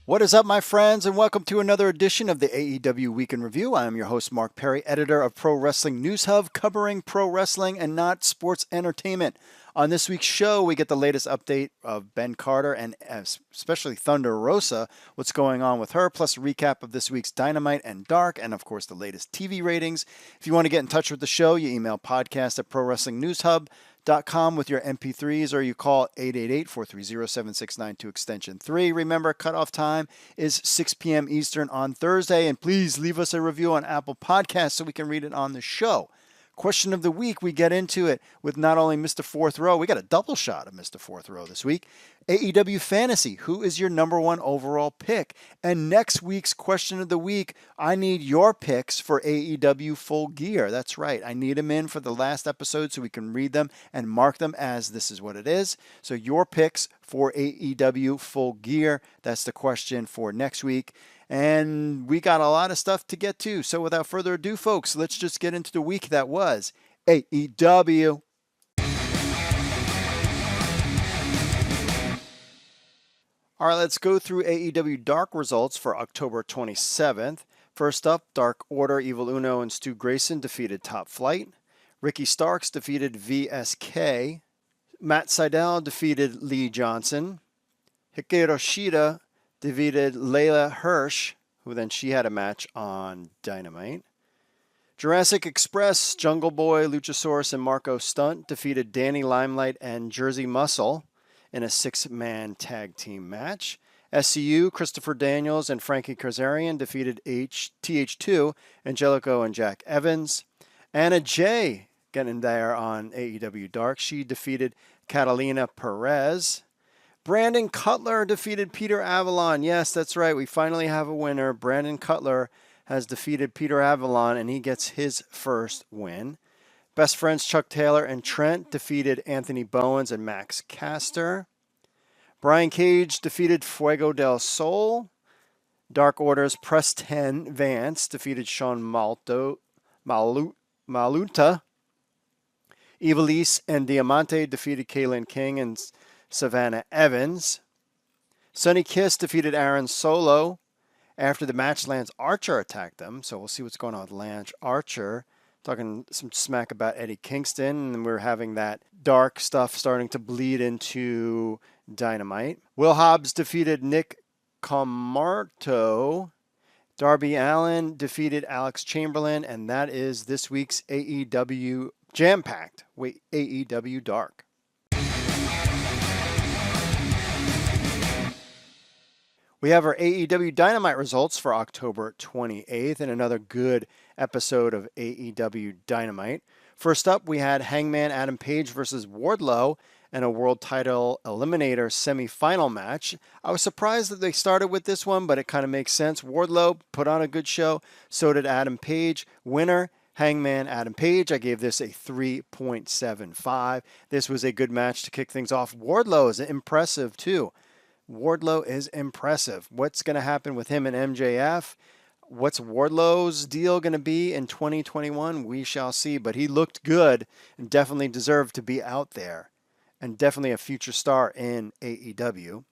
What is up, my friends, and welcome to another edition of the AEW Week in Review. I am your host, Mark Perry, editor of Pro Wrestling News Hub, covering pro wrestling and not sports entertainment. On this week's show, we get the latest update of Ben Carter and especially Thunder Rosa, what's going on with her, plus a recap of this week's Dynamite and Dark, and of course the latest TV ratings. If you want to get in touch with the show, you email podcast@prowrestlingnewshub.com with your MP3s, or you call 888-430-7692 extension 3. Remember, cutoff time is 6 p.m. Eastern on Thursday, and please leave us a review on Apple Podcasts so we can read it on the show. Question of the week, we get into it with not only Mr. Fourth Row, we got a double shot of Mr. Fourth Row this week. AEW Fantasy, who is your number one overall pick? And next week's question of the week, I need your picks for AEW Full Gear. That's right, I need them in for the last episode so we can read them and mark them as this is what it is. So your picks for AEW Full Gear, that's the question for next week. And we got a lot of stuff to get to. So without further ado, folks, let's just get into the week that was AEW. All right, let's go through AEW Dark Results for October 27th. First up, Dark Order, Evil Uno, and Stu Grayson defeated Top Flight. Ricky Starks defeated VSK. Matt Sydal defeated Lee Johnson. Hikaru Shida defeated Layla Hirsch, who then she had a match on Dynamite. Jurassic Express, Jungle Boy, Luchasaurus, and Marco Stunt defeated Danny Limelight and Jersey Muscle in a 6-man tag team match. SCU, Christopher Daniels, and Frankie Kazarian defeated TH2, Angelico, and Jack Evans. Anna Jay getting there on AEW Dark. She defeated Catalina Perez. Brandon Cutler defeated Peter Avalon. Yes, that's right. We finally have a winner. Brandon Cutler has defeated Peter Avalon, and he gets his first win. Best friends Chuck Taylor and Trent defeated Anthony Bowens and Max Caster. Brian Cage defeated Fuego del Sol. Dark Order's Preston Vance defeated Sean Maluta. Ivelisse and Diamante defeated Kaylin King and Savannah Evans. Sonny Kiss defeated Aaron Solo. After the match, Lance Archer attacked them. So we'll see what's going on with Lance Archer. Talking some smack about Eddie Kingston. And we're having that dark stuff starting to bleed into Dynamite. Will Hobbs defeated Nick Camarto. Darby Allin defeated Alex Chamberlain. And that is this week's AEW Jam-Packed AEW Dark. We have our AEW Dynamite results for October 28th and another good episode of AEW Dynamite. First up, we had Hangman Adam Page versus Wardlow in a world title eliminator semifinal match. I was surprised that they started with this one, but it kind of makes sense. Wardlow put on a good show. So did Adam Page. Winner, Hangman Adam Page. I gave this a 3.75. This was a good match to kick things off. Wardlow is impressive too. Wardlow is impressive. What's going to happen with him and MJF? What's Wardlow's deal going to be in 2021? We shall see. But he looked good and definitely deserved to be out there. And definitely a future star in AEW.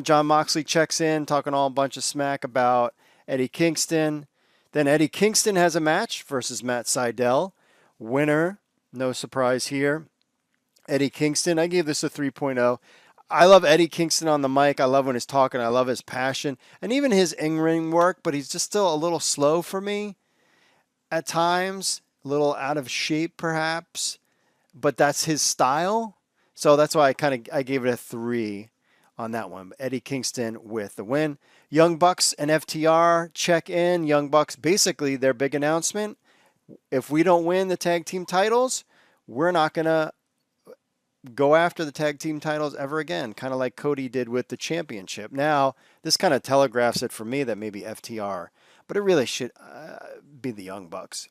John Moxley checks in, talking all a bunch of smack about Eddie Kingston. Then Eddie Kingston has a match versus Matt Sydal. Winner, no surprise here. Eddie Kingston, I gave this a 3.0. I love Eddie Kingston on the mic. I love when he's talking. I love his passion and even his in-ring work, but he's just still a little slow for me at times, a little out of shape perhaps, but that's his style. So that's why I gave it a 3 on that one. Eddie Kingston with the win. Young Bucks and FTR check in. Young Bucks, basically their big announcement. If we don't win the tag team titles, we're not going to go after the tag team titles ever again, kind of like Cody did with the championship. Now, this kind of telegraphs it for me that maybe FTR, but it really should be the Young Bucks.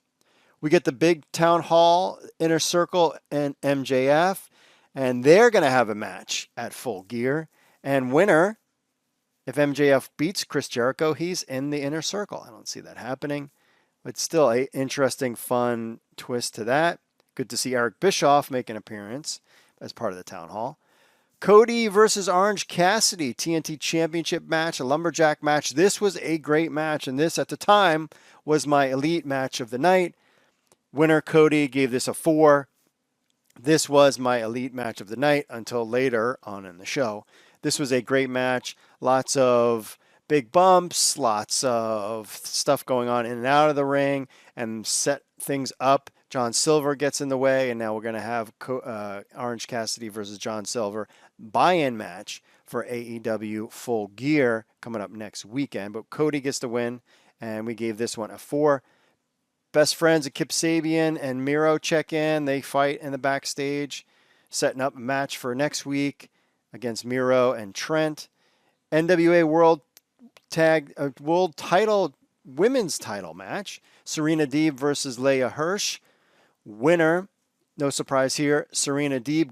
We get the big town hall, Inner Circle, and MJF, and they're going to have a match at Full Gear. And winner, if MJF beats Chris Jericho, he's in the Inner Circle. I don't see that happening, but still an interesting, fun twist to that. Good to see Eric Bischoff make an appearance as part of the town hall. Cody versus Orange Cassidy, TNT Championship match, a lumberjack match. This was a great match, and this at the time was my elite match of the night. Winner Cody gave this a 4. This was my elite match of the night until later on in the show. This was a great match. Lots of big bumps, lots of stuff going on in and out of the ring, and set things up. John Silver gets in the way, and now we're going to have Orange Cassidy versus John Silver buy-in match for AEW Full Gear coming up next weekend. But Cody gets the win, and we gave this one a 4. Best friends of Kip Sabian and Miro check in. They fight in the backstage, setting up a match for next week against Miro and Trent. NWA World Title Women's Title match. Serena Deeb versus Leia Hirsch. Winner, no surprise here, Serena Deeb.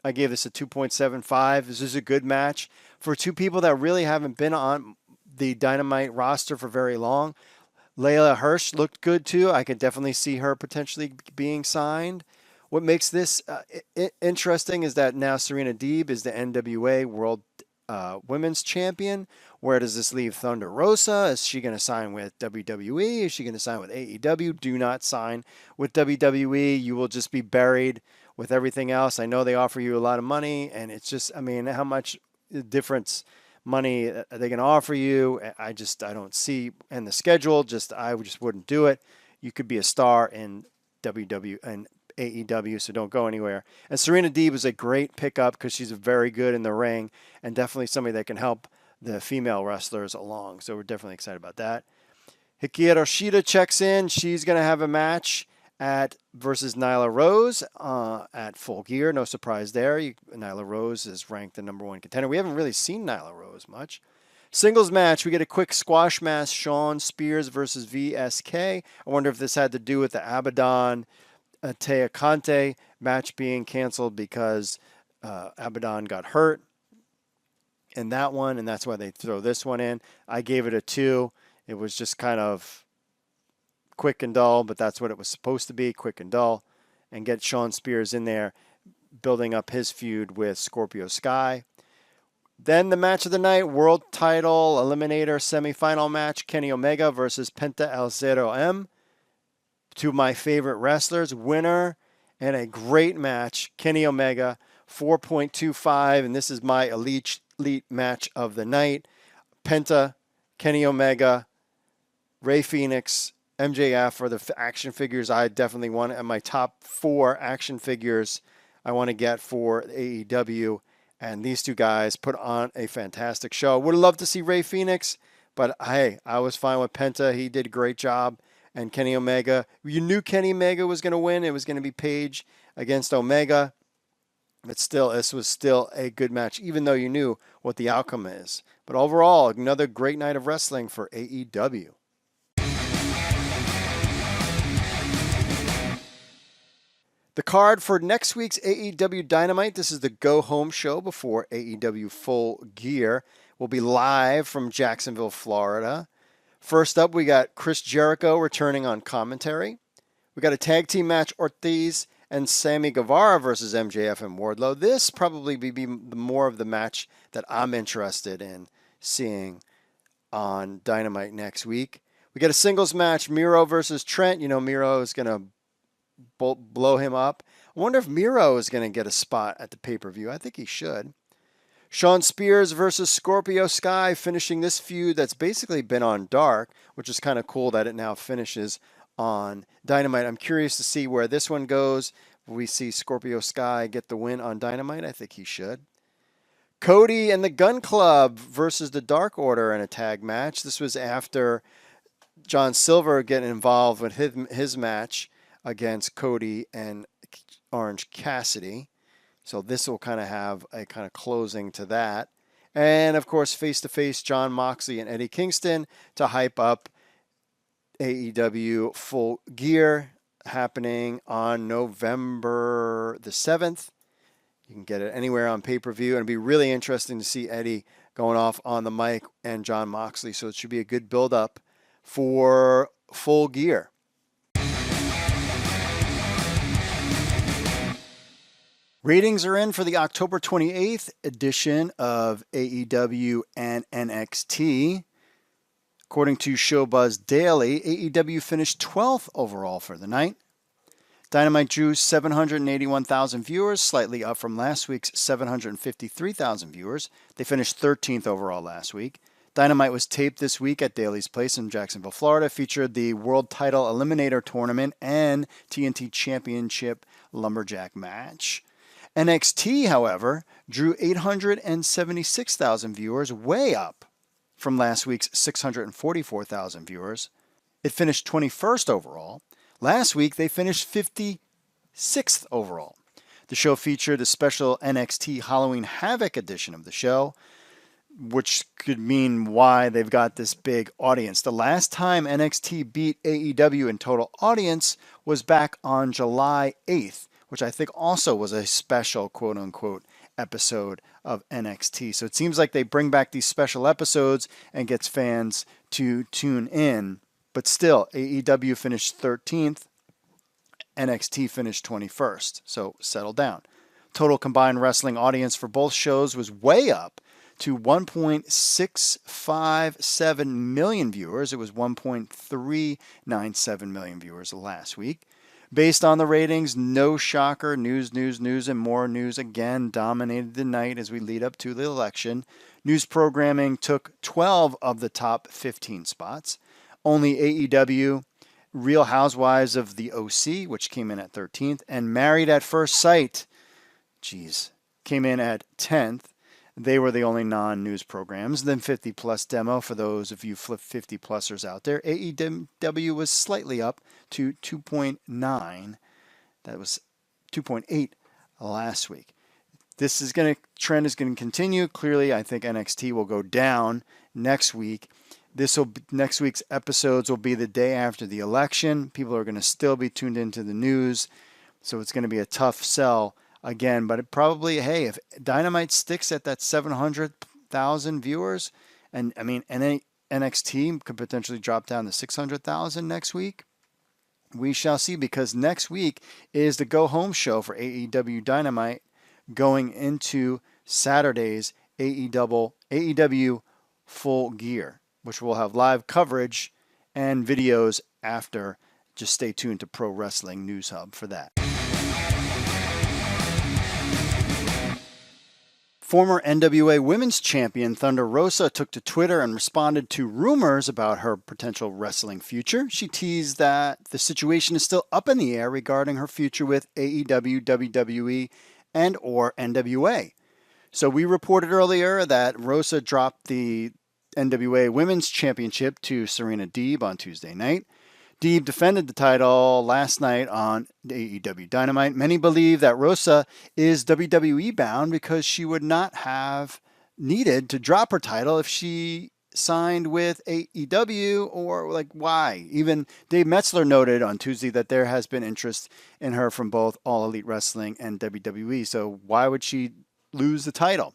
I gave this a 2.75. This is a good match for two people that really haven't been on the Dynamite roster for very long. Leia Hirsch looked good too. I could definitely see her potentially being signed. What makes this interesting is that now Serena Deeb is the NWA World Women's Champion. Where does this leave Thunder Rosa? Is she going to sign with WWE? Is she going to sign with AEW? Do not sign with WWE. You will just be buried with everything else. I know they offer you a lot of money, and it's just, I mean, how much difference money are they going to offer you? I don't see, and the schedule, I just wouldn't do it. You could be a star in WWE and AEW, so don't go anywhere. And Serena Deeb is a great pickup because she's very good in the ring and definitely somebody that can help the female wrestlers along. So we're definitely excited about that. Hikaru Shida checks in. She's going to have a match versus Nyla Rose at Full Gear. No surprise there. Nyla Rose is ranked the number 1 contender. We haven't really seen Nyla Rose much. Singles match, we get a quick squash match. Shawn Spears versus VSK. I wonder if this had to do with the Abaddon Taya Conte match being canceled because Abaddon got hurt in that one, and that's why they throw this one in. I gave it a 2. It was just kind of quick and dull, but that's what it was supposed to be, quick and dull, and get Shawn Spears in there, building up his feud with Scorpio Sky. Then the match of the night, world title eliminator semifinal match, Kenny Omega versus Penta El Zero M. Two of my favorite wrestlers, winner, and a great match, Kenny Omega, 4.25, and this is my elite match of the night. Penta, Kenny Omega, Rey Fenix, MJF are the action figures I definitely want, and my top 4 action figures I want to get for AEW. And these two guys put on a fantastic show. Would have loved to see Rey Fenix, but hey, I was fine with Penta. He did a great job. And Kenny Omega, you knew Kenny Omega was going to win. It was going to be Page against Omega. But still, this was still a good match, even though you knew what the outcome is. But overall, another great night of wrestling for AEW. The card for next week's AEW Dynamite, this is the go-home show before AEW Full Gear, will be live from Jacksonville, Florida. First up, we got Chris Jericho returning on commentary. We got a tag team match, Ortiz and Sammy Guevara versus MJF and Wardlow. This probably be more of the match that I'm interested in seeing on Dynamite next week. We got a singles match, Miro versus Trent. You know, Miro is going to blow him up. I wonder if Miro is going to get a spot at the pay-per-view. I think he should. Shawn Spears versus Scorpio Sky, finishing this feud that's basically been on Dark, which is kind of cool that it now finishes on Dynamite. I'm curious to see where this one goes. Will we see Scorpio Sky get the win on Dynamite? I think he should. Cody and the Gun Club versus the Dark Order in a tag match. This was after John Silver getting involved with his match against Cody and Orange Cassidy. So this will kind of have a kind of closing to that. And, of course, face-to-face Jon Moxley and Eddie Kingston to hype up AEW Full Gear happening on November the 7th. You can get it anywhere on pay-per-view. And it'll be really interesting to see Eddie going off on the mic and Jon Moxley. So it should be a good build-up for Full Gear. Ratings are in for the October 28th edition of AEW and NXT. According to Showbuzz Daily, AEW finished 12th overall for the night. Dynamite drew 781,000 viewers, slightly up from last week's 753,000 viewers. They finished 13th overall last week. Dynamite was taped this week at Daly's Place in Jacksonville, Florida, featured the World Title Eliminator Tournament and TNT Championship Lumberjack match. NXT, however, drew 876,000 viewers, way up from last week's 644,000 viewers. It finished 21st overall. Last week, they finished 56th overall. The show featured a special NXT Halloween Havoc edition of the show, which could mean why they've got this big audience. The last time NXT beat AEW in total audience was back on July 8th, which I think also was a special quote-unquote episode of NXT. So it seems like they bring back these special episodes and gets fans to tune in. But still, AEW finished 13th, NXT finished 21st. So settle down. Total combined wrestling audience for both shows was way up to 1.657 million viewers. It was 1.397 million viewers last week. Based on the ratings, no shocker, news, and more news again dominated the night as we lead up to the election. News programming took 12 of the top 15 spots. Only AEW, Real Housewives of the OC, which came in at 13th, and Married at First Sight, came in at 10th. They were the only non-news programs. Then 50 Plus Demo, for those of you 50 plusers out there. AEW was slightly up to 2.9. That was 2.8 last week. Trend is going to continue. Clearly, I think NXT will go down next week. Next week's episodes will be the day after the election. People are going to still be tuned into the news, so it's going to be a tough sell again. But it probably, hey, if Dynamite sticks at that 700,000 viewers, and I mean, NXT could potentially drop down to 600,000 next week. We shall see, because next week is the go-home show for AEW Dynamite going into Saturday's AEW Full Gear, which will have live coverage and videos after. Just stay tuned to Pro Wrestling News Hub for that. Former NWA Women's Champion Thunder Rosa took to Twitter and responded to rumors about her potential wrestling future. She teased that the situation is still up in the air regarding her future with AEW, WWE, and or NWA. So we reported earlier that Rosa dropped the NWA Women's Championship to Serena Deeb on Tuesday night. Deeb defended the title last night on AEW Dynamite. Many believe that Rosa is WWE bound because she would not have needed to drop her title if she signed with AEW, or why? Even Dave Metzler noted on Tuesday that there has been interest in her from both All Elite Wrestling and WWE. So why would she lose the title?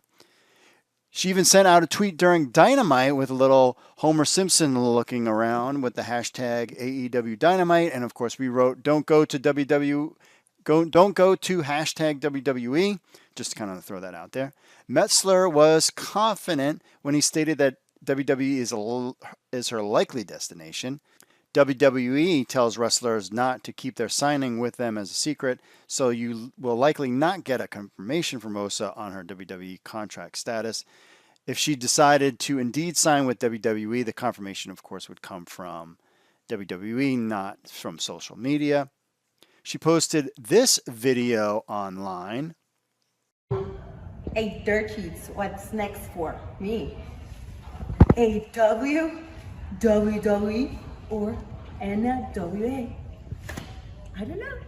She even sent out a tweet during Dynamite with a little Homer Simpson looking around with the hashtag AEW Dynamite. And of course we wrote, don't go to hashtag WWE, just to kind of throw that out there. Metzler was confident when he stated that WWE is her likely destination. WWE tells wrestlers not to keep their signing with them as a secret, so you will likely not get a confirmation from Rosa on her WWE contract status. If she decided to indeed sign with WWE, the confirmation, of course, would come from WWE, not from social media. She posted this video online. Hey, dirt sheets, what's next for me? AEW, WWE, or NWA? I don't know.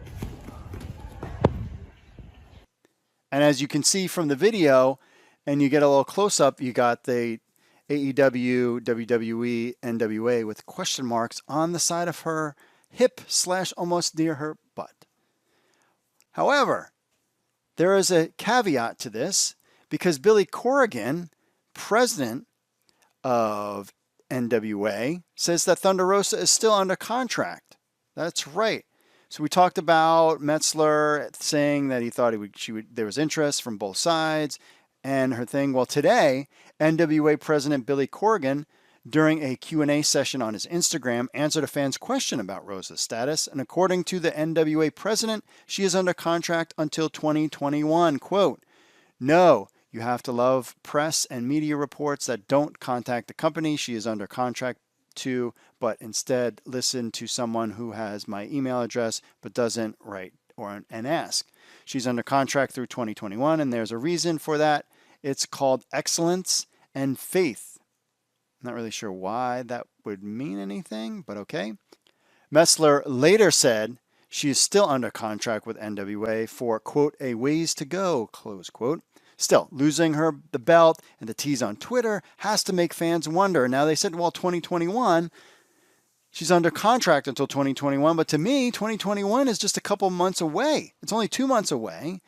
And as you can see from the video, and you get a little close-up, you got the AEW, WWE, NWA with question marks on the side of her hip / almost near her butt. However, there is a caveat to this, because Billy Corrigan, president of NWA, says that Thunder Rosa is still under contract. That's right. So we talked about Metzler saying that he thought there was interest from both sides, and her thing. Well, today, NWA President Billy Corgan, during a Q&A session on his Instagram, answered a fan's question about Rosa's status, and according to the NWA president, she is under contract until 2021. Quote, "No, you have to love press and media reports that don't contact the company she is under contract to, but instead listen to someone who has my email address but doesn't write and ask. She's under contract through 2021, and there's a reason for that. It's called excellence and faith." Not really sure why that would mean anything, but okay. Metzler later said she is still under contract with NWA for, quote, "a ways to go," close quote. Still, losing the belt and the tease on Twitter has to make fans wonder. Now, they said, well, 2021, she's under contract until 2021, but to me, 2021 is just a couple months away. It's only 2 months away.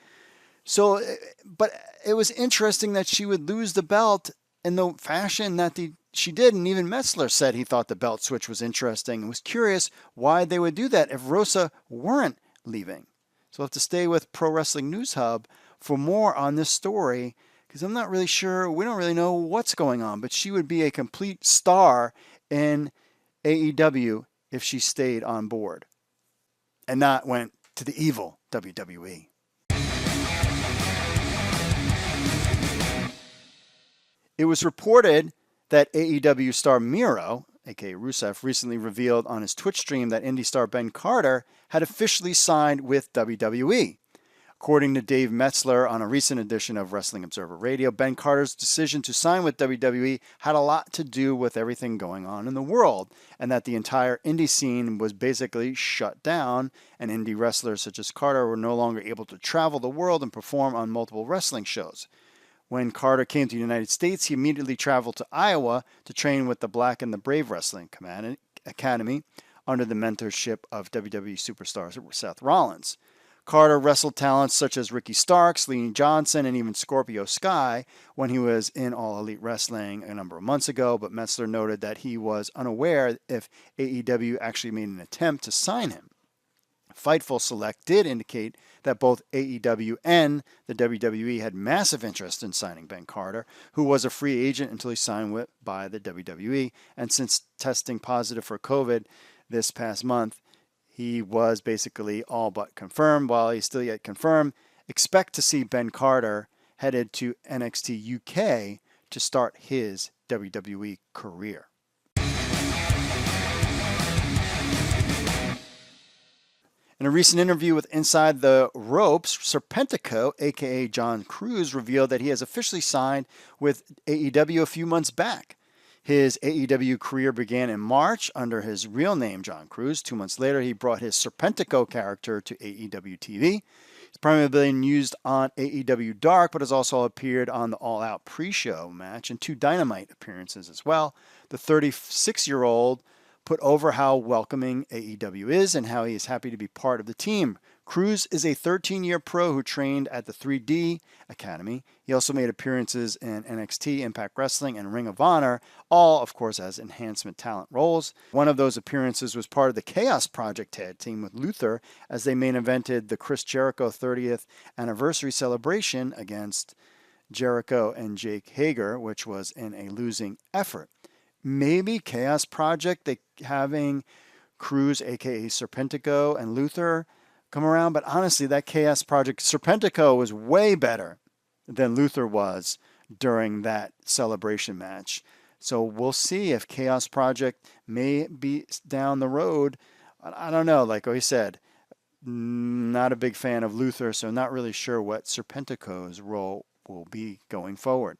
So, but it was interesting that she would lose the belt in the fashion that she did, and even Metzler said he thought the belt switch was interesting and was curious why they would do that if Rosa weren't leaving. So we'll have to stay with Pro Wrestling News Hub for more on this story, because I'm not really sure, we don't really know what's going on, but she would be a complete star in AEW if she stayed on board and not went to the evil WWE. It was reported that AEW star Miro, aka Rusev, recently revealed on his Twitch stream that indie star Ben Carter had officially signed with WWE. According to Dave Metzler on a recent edition of Wrestling Observer Radio, Ben Carter's decision to sign with WWE had a lot to do with everything going on in the world, and that the entire indie scene was basically shut down, and indie wrestlers such as Carter were no longer able to travel the world and perform on multiple wrestling shows. When Carter came to the United States, he immediately traveled to Iowa to train with the Black and the Brave Wrestling Academy under the mentorship of WWE superstar Seth Rollins. Carter wrestled talents such as Ricky Starks, Lee Johnson, and even Scorpio Sky when he was in All Elite Wrestling a number of months ago, but Metzler noted that he was unaware if AEW actually made an attempt to sign him. Fightful Select did indicate that both AEW and the WWE had massive interest in signing Ben Carter, who was a free agent until he signed by the WWE, and since testing positive for COVID this past month, he was basically all but confirmed. While he's still yet confirmed, expect to see Ben Carter headed to NXT UK to start his WWE career. In a recent interview with Inside the Ropes, Serpentico, aka John Cruz, revealed that he has officially signed with AEW a few months back. His AEW career began in March under his real name, John Cruz. 2 months later, he brought his Serpentico character to AEW TV. He's primarily been used on AEW Dark, but has also appeared on the All Out pre-show match and 2 Dynamite appearances as well. The 36-year-old put over how welcoming AEW is and how he is happy to be part of the team. Cruz is a 13-year pro who trained at the 3D Academy. He also made appearances in NXT, Impact Wrestling, and Ring of Honor, all, of course, as enhancement talent roles. One of those appearances was part of the Chaos Project tag team with Luther as they main evented the Chris Jericho 30th anniversary celebration against Jericho and Jake Hager, which was in a losing effort. Maybe Chaos Project, having Cruz, aka Serpentico, and Luther come around, but honestly, that Chaos Project, Serpentico was way better than Luther was during that celebration match. So we'll see if Chaos Project may be down the road. I don't know, like I said, not a big fan of Luther, so not really sure what Serpentico's role will be going forward.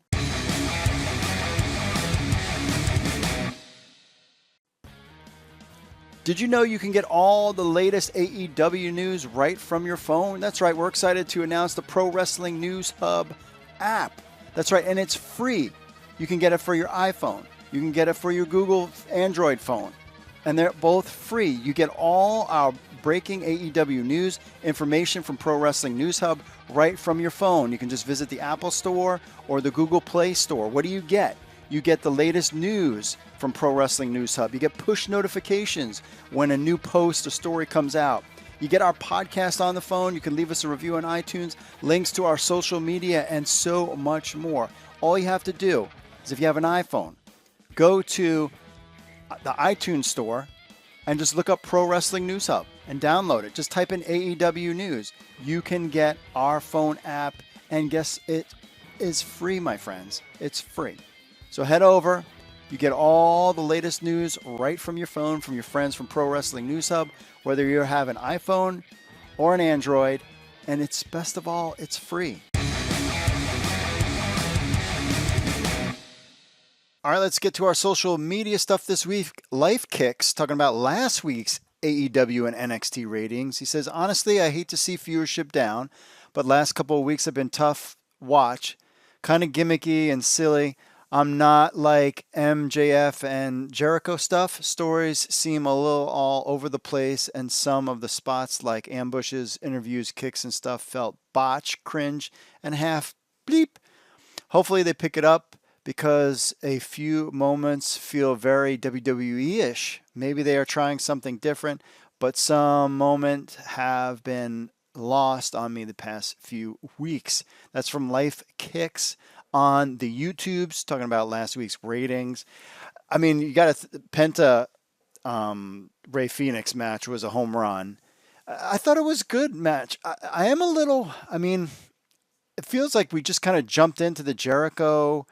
Did you know you can get all the latest AEW news right from your phone? That's right, we're excited to announce the Pro Wrestling News Hub app. That's right, and it's free. You can get it for your iPhone. You can get it for your Google Android phone. And they're both free. You get all our breaking AEW news, information from Pro Wrestling News Hub right from your phone. You can just visit the Apple Store or the Google Play Store. What do you get? You get the latest news from Pro Wrestling News Hub. You get push notifications when a new post or story comes out. You get our podcast on the phone. You can leave us a review on iTunes, links to our social media, and so much more. All you have to do is, if you have an iPhone, go to the iTunes store and just look up Pro Wrestling News Hub and download it. Just type in AEW News. You can get our phone app, and guess it is free, my friends. It's free. So head over. You get all the latest news right from your phone, from your friends from Pro Wrestling News Hub, whether you have an iPhone or an Android. And it's best of all, it's free. All right, let's get to our social media stuff this week. Life Kicks, talking about last week's AEW and NXT ratings. He says, honestly, I hate to see viewership down, but last couple of weeks have been tough watch. Kind of gimmicky and silly. I'm not like MJF and Jericho stuff. Stories seem a little all over the place, and some of the spots like ambushes, interviews, kicks, and stuff felt botch, cringe, and half bleep. Hopefully they pick it up, because a few moments feel very WWE-ish. Maybe they are trying something different, but some moments have been lost on me the past few weeks. That's from Life Kicks on the YouTubes, talking about last week's ratings. I mean, you got Penta Ray Phoenix match was a home run. I thought it was a good match. I am a little, it feels like we just kind of jumped into the Jericho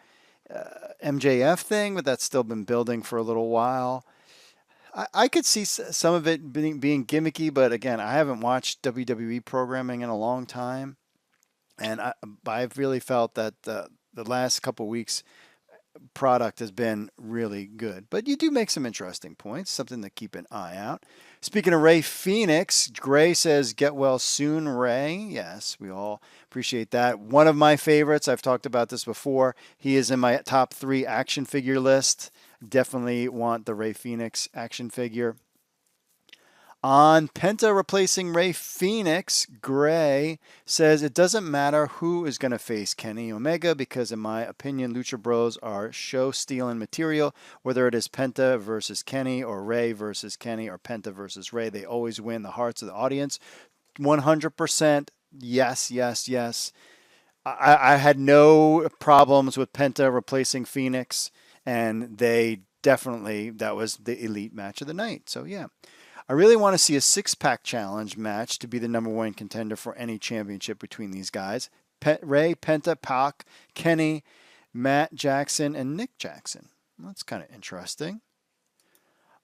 MJF thing, but that's still been building for a little while. I could see some of it being gimmicky, but again, I haven't watched WWE programming in a long time, and I've really felt that the last couple weeks product has been really good. But you do make some interesting points, something to keep an eye out. Speaking of Ray Phoenix, Gray says, get well soon, Ray. Yes, we all appreciate that. One of my favorites, I've talked about this before. He is in my top 3 action figure list. Definitely want the Ray Phoenix action figure. On Penta replacing Ray Phoenix, Gray says it doesn't matter who is going to face Kenny Omega, because in my opinion, Lucha Bros are show-stealing material. Whether it is Penta versus Kenny or Ray versus Kenny or Penta versus Ray, they always win the hearts of the audience. 100% yes, yes, yes. I had no problems with Penta replacing Phoenix, and they definitely, that was the elite match of the night. So yeah. I really want to see a 6-pack challenge match to be the number 1 contender for any championship between these guys. Ray, Penta, Pac, Kenny, Matt Jackson, and Nick Jackson. That's kind of interesting.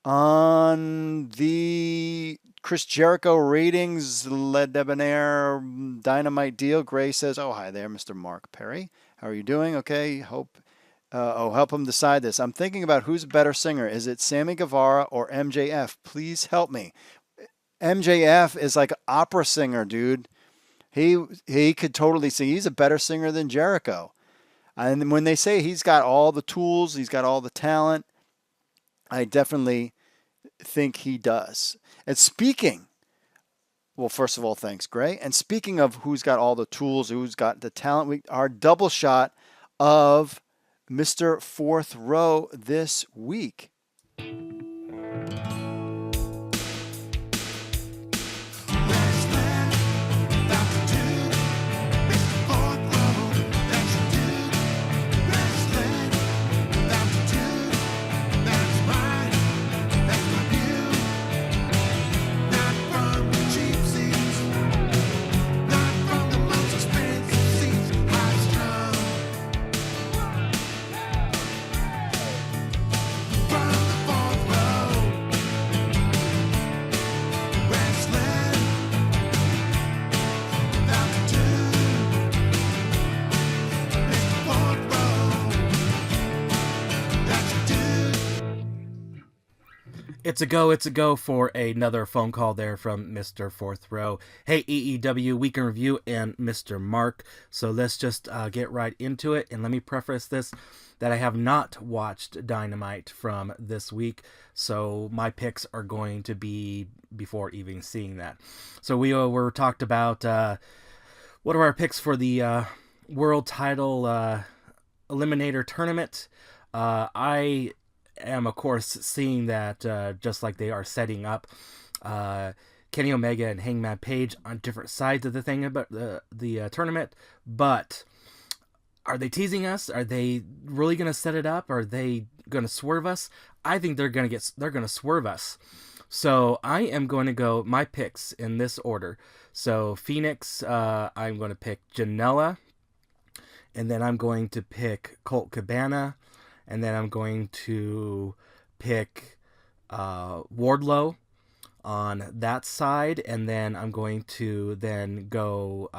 On the Chris Jericho ratings, Le Debonair Dynamite deal, Gray says, oh, hi there, Mr. Mark Perry. How are you doing? Okay, help him decide this. I'm thinking about who's a better singer. Is it Sammy Guevara or MJF? Please help me. MJF is like an opera singer, dude. He could totally sing. He's a better singer than Jericho. And when they say he's got all the tools, he's got all the talent, I definitely think he does. And speaking, well, first of all, thanks, Gray. And speaking of who's got all the tools, who's got the talent, our double shot of Mr. Fourth Row this week. It's a go for another phone call there from Mr. Fourth Row. Hey, AEW Week in Review and Mr. Mark. So let's just get right into it. And let me preface this, that I have not watched Dynamite from this week. So my picks are going to be before even seeing that. So we were talked about what are our picks for the World Title Eliminator Tournament. I am, of course, seeing that just like they are setting up Kenny Omega and Hangman Page on different sides of the thing about the tournament, but are they teasing us? Are they really going to set it up? Are they going to swerve us? I think they're going to swerve us. So I am going to go my picks in this order. So Phoenix, I'm going to pick Janela, and then I'm going to pick Colt Cabana, and then I'm going to pick Wardlow on that side, and then I'm going to then go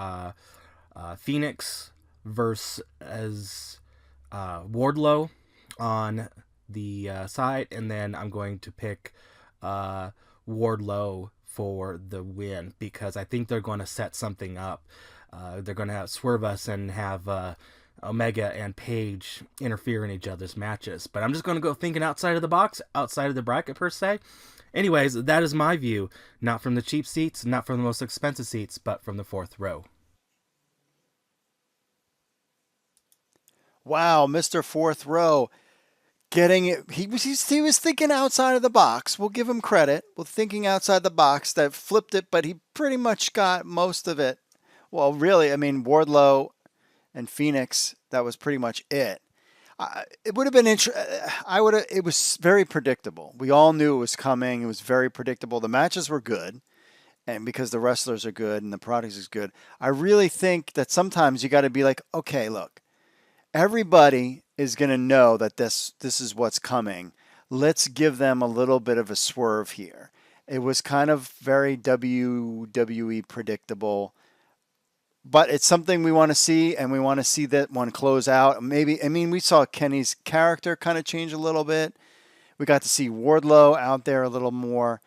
Phoenix versus Wardlow on the side, and then I'm going to pick Wardlow for the win because I think they're going to set something up. They're going to swerve us and have Omega and Page interfere in each other's matches. But I'm just going to go thinking outside of the box, outside of the bracket per se. Anyways, that is my view. Not from the cheap seats, not from the most expensive seats, but from the fourth row. Wow, Mr. Fourth Row getting it. He was thinking outside of the box. We'll give him credit. Well, thinking outside the box that flipped it, but he pretty much got most of it. Well, really, I mean, Wardlow and Phoenix, that was pretty much it. It would have been It was very predictable. We all knew it was coming. It was very predictable. The matches were good, and because the wrestlers are good and the product is good, I really think that sometimes you got to be like, okay, look, everybody is going to know that this is what's coming. Let's give them a little bit of a swerve here. It was kind of very WWE predictable. But it's something we want to see, and we want to see that one close out. Maybe, I mean, we saw Kenny's character kind of change a little bit. We got to see Wardlow out there a little more.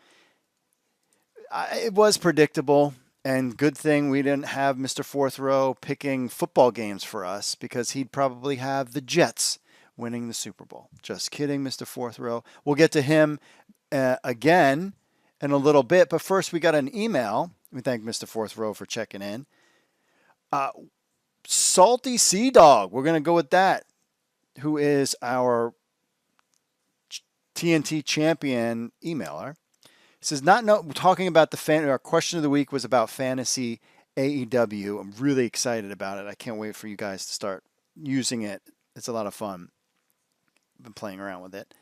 It was predictable, and good thing we didn't have Mr. Fourth Row picking football games for us because he'd probably have the Jets winning the Super Bowl. Just kidding, Mr. Fourth Row. We'll get to him again in a little bit, but first we got an email. We thank Mr. Fourth Row for checking in. Salty Sea Dog, we're going to go with that, who is our TNT champion emailer. He says, talking about our question of the week was about fantasy AEW. I'm really excited about it. I can't wait for you guys to start using it. It's a lot of fun. I've been playing around with it.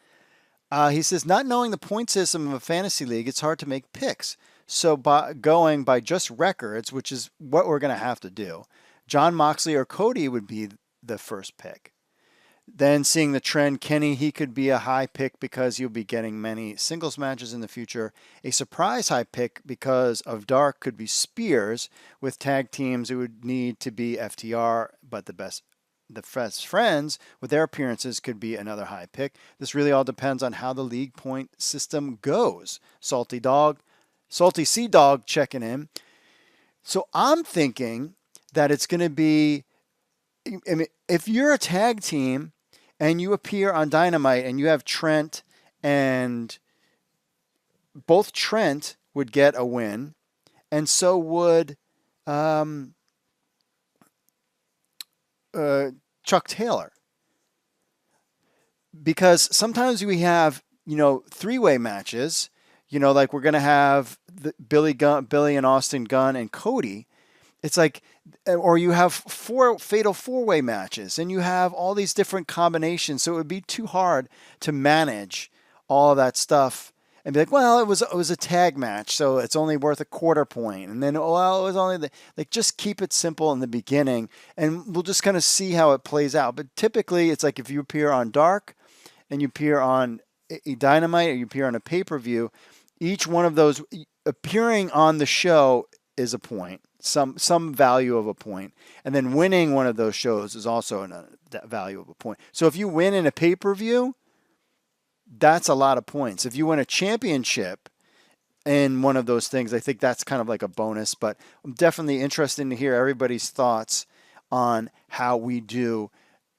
He says, not knowing the point system of a fantasy league, it's hard to make picks. So going by just records, which is what we're going to have to do, John Moxley or Cody would be the first pick. Then seeing the trend, Kenny, he could be a high pick because you'll be getting many singles matches in the future. A surprise high pick because of Dark could be Spears. With tag teams, it would need to be FTR, but the best friends with their appearances could be another high pick. This really all depends on how the league point system goes. Salty Sea Dog checking in. So I'm thinking that it's going to be, I mean, if you're a tag team and you appear on Dynamite and you have Trent, and both Trent would get a win, and so would Chuck Taylor. Because sometimes we have, three-way matches, like we're going to have Billy and Austin Gunn and Cody. It's like, or you have four fatal four-way matches, and you have all these different combinations. So it would be too hard to manage all of that stuff and be like, well, it was a tag match, so it's only worth a quarter point. And then, well, it was only just keep it simple in the beginning, and we'll just kind of see how it plays out. But typically, it's like if you appear on Dark and you appear on a Dynamite or you appear on a pay-per-view, each one of those appearing on the show is a point, some value of a point. And then winning one of those shows is also a value of a point. So if you win in a pay-per-view, that's a lot of points. If you win a championship in one of those things, I think that's kind of like a bonus. But I'm definitely interested to hear everybody's thoughts on how we do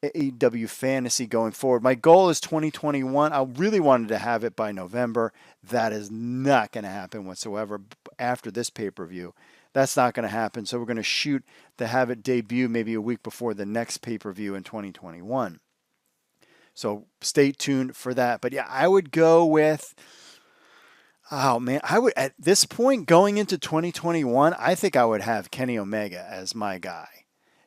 AEW Fantasy going forward. My goal is 2021. I really wanted to have it by November. That is not going to happen whatsoever after this pay-per-view. That's not going to happen. So we're going to shoot to have it debut maybe a week before the next pay-per-view in 2021. So stay tuned for that. But yeah, I would go with Oh man, I would at this point going into 2021, I think I would have Kenny Omega as my guy,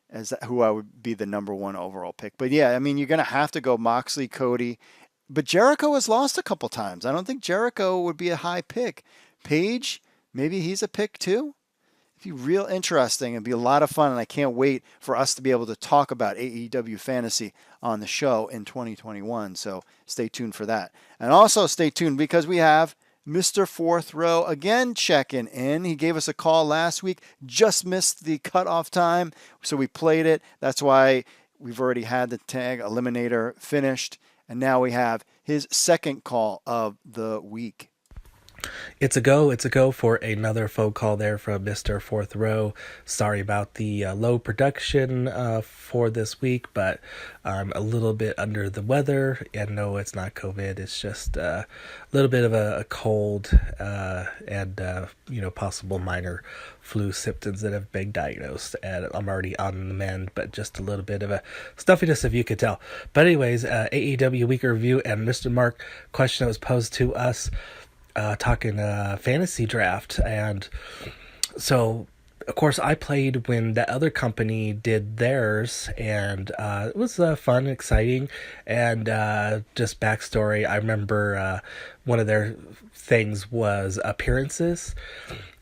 as who I would be the number one overall pick. But yeah, I mean, you're gonna have to go Moxley, Cody, but Jericho has lost a couple times. I don't think Jericho would be a high pick. Page, maybe he's a pick too. It'd be real interesting. It'd be a lot of fun, and I can't wait for us to be able to talk about AEW Fantasy on the show in 2021. So stay tuned for that. And also stay tuned because we have Mr. Fourth Row again checking in. He gave us a call last week, just missed the cutoff time, so we played it. That's why we've already had the tag eliminator finished, and now we have his second call of the week. It's a go for another phone call there from Mr. Fourth Row. Sorry about the low production for this week, but I'm a little bit under the weather. And no, it's not COVID. It's just a little bit of a cold and possible minor flu symptoms that have been diagnosed. And I'm already on the mend, but just a little bit of a stuffiness, if you could tell. But anyways, AEW Week Review and Mr. Mark question that was posed to us. Talking fantasy draft, and so of course I played when the other company did theirs, and it was fun, exciting, and just backstory. I remember one of their things was appearances,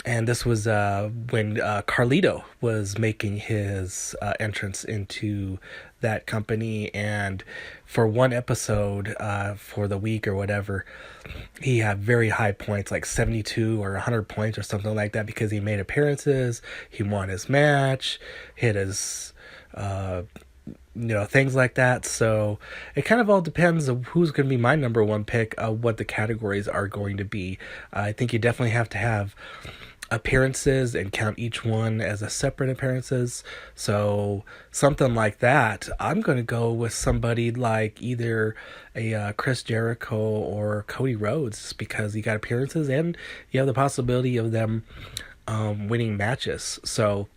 and this was when Carlito was making his entrance into that company, and for one episode for the week or whatever, he had very high points, like 72 or 100 points or something like that, because he made appearances, he won his match, hit his things like that. So it kind of all depends on who's going to be my number one pick, what the categories are going to be. I think you definitely have to have appearances and count each one as a separate appearances. So something like that, I'm going to go with somebody like either a Chris Jericho or Cody Rhodes, because you got appearances and you have the possibility of them winning matches. So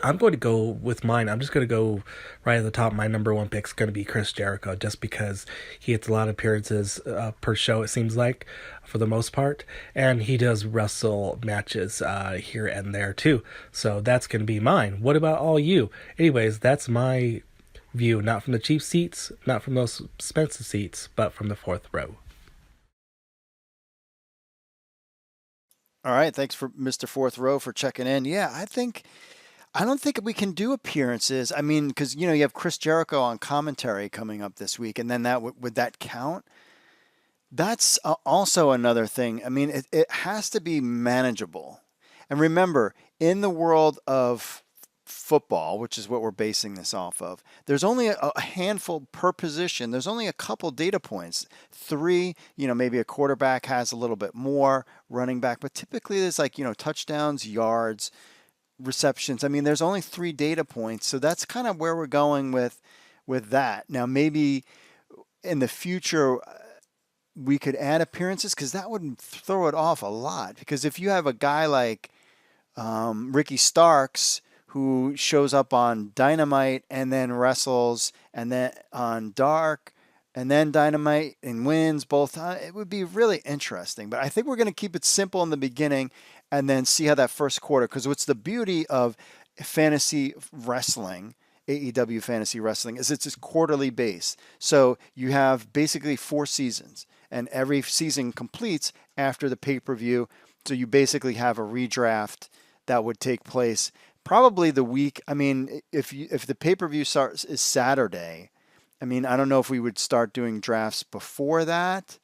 I'm going to go with mine. I'm just going to go right at the top. My number one pick is going to be Chris Jericho, just because he gets a lot of appearances per show, it seems like, for the most part. And he does wrestle matches here and there, too. So that's going to be mine. What about all you? Anyways, that's my view. Not from the cheap seats, not from those expensive seats, but from the fourth row. All right. Thanks for Mr. Fourth Row for checking in. Yeah, I don't think we can do appearances. I mean, because you have Chris Jericho on commentary coming up this week, and then that would that count? That's also another thing. I mean, it has to be manageable. And remember, in the world of football, which is what we're basing this off of, there's only a handful per position. There's only a couple data points. Three, maybe a quarterback has a little bit more, running back, but typically there's like, touchdowns, yards, receptions. I mean, there's only three data points, so that's kind of where we're going with that. Now, maybe in the future we could add appearances, because that would throw it off a lot. Because if you have a guy like Ricky Starks who shows up on Dynamite and then wrestles, and then on Dark and then Dynamite and wins both, it would be really interesting. But I think we're going to keep it simple in the beginning and then see how that first quarter, because what's the beauty of fantasy wrestling, AEW fantasy wrestling, is it's a quarterly base. So you have basically 4 seasons, and every season completes after the pay-per-view. So you basically have a redraft that would take place probably the week. I mean, if the pay-per-view is Saturday, I mean, I don't know if we would start doing drafts before that,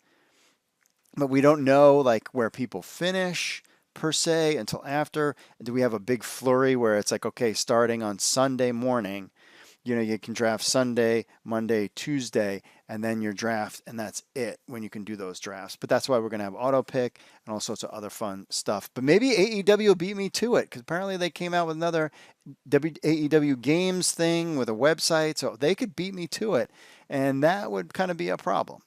but we don't know like where people finish per se until after. Do we have a big flurry where it's like, okay, starting on Sunday morning, you can draft Sunday, Monday, Tuesday, and then your draft, and that's it when you can do those drafts. But that's why we're going to have auto pick and all sorts of other fun stuff. But maybe AEW will beat me to it, because apparently they came out with another AEW games thing with a website, so they could beat me to it, and that would kind of be a problem.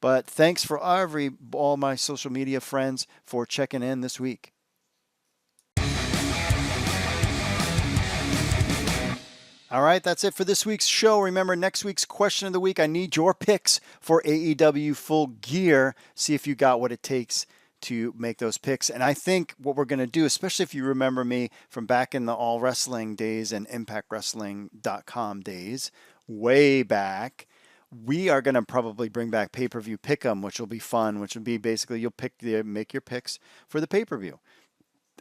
But thanks for all my social media friends for checking in this week. All right, that's it for this week's show. Remember, next week's question of the week, I need your picks for AEW Full Gear. See if you got what it takes to make those picks. And I think what we're going to do, especially if you remember me from back in the All Wrestling days and ImpactWrestling.com days, way back, we are going to probably bring back pay-per-view pick'em, which will be fun, which will be basically you'll make your picks for the pay-per-view.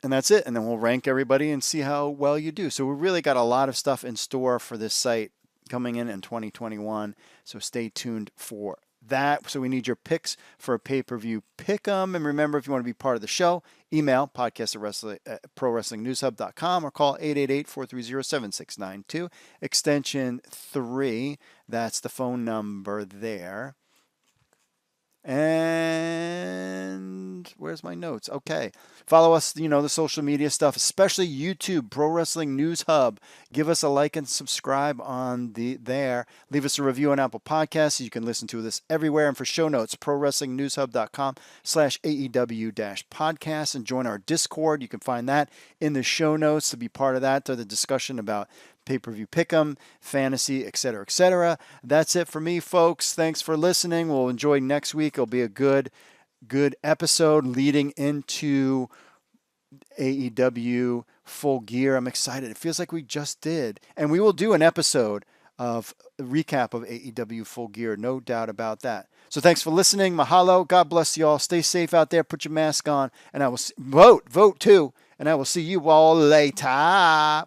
And that's it. And then we'll rank everybody and see how well you do. So we really got a lot of stuff in store for this site coming in 2021. So stay tuned for that. So we need your picks for a pay-per-view pick'em. And remember, if you want to be part of the show, email podcast@prowrestlingnewshub.com or call 888-430-7692, extension 3. That's the phone number there. And where's my notes? Okay. Follow us, the social media stuff, especially YouTube, Pro Wrestling News Hub. Give us a like and subscribe on there. Leave us a review on Apple Podcasts. You can listen to this everywhere. And for show notes, prowrestlingnewshub.com/AEW-podcast, and join our Discord. You can find that in the show notes to be part of that, to the discussion about pay-per-view pick'em, fantasy, etc., etc. That's it for me, folks. Thanks for listening. We'll enjoy next week. It'll be a good episode leading into AEW Full Gear. I'm excited. It feels like we just did. And we will do an episode of a recap of AEW Full Gear. No doubt about that. So thanks for listening. Mahalo. God bless you all. Stay safe out there. Put your mask on. And I will vote too. And I will see you all later.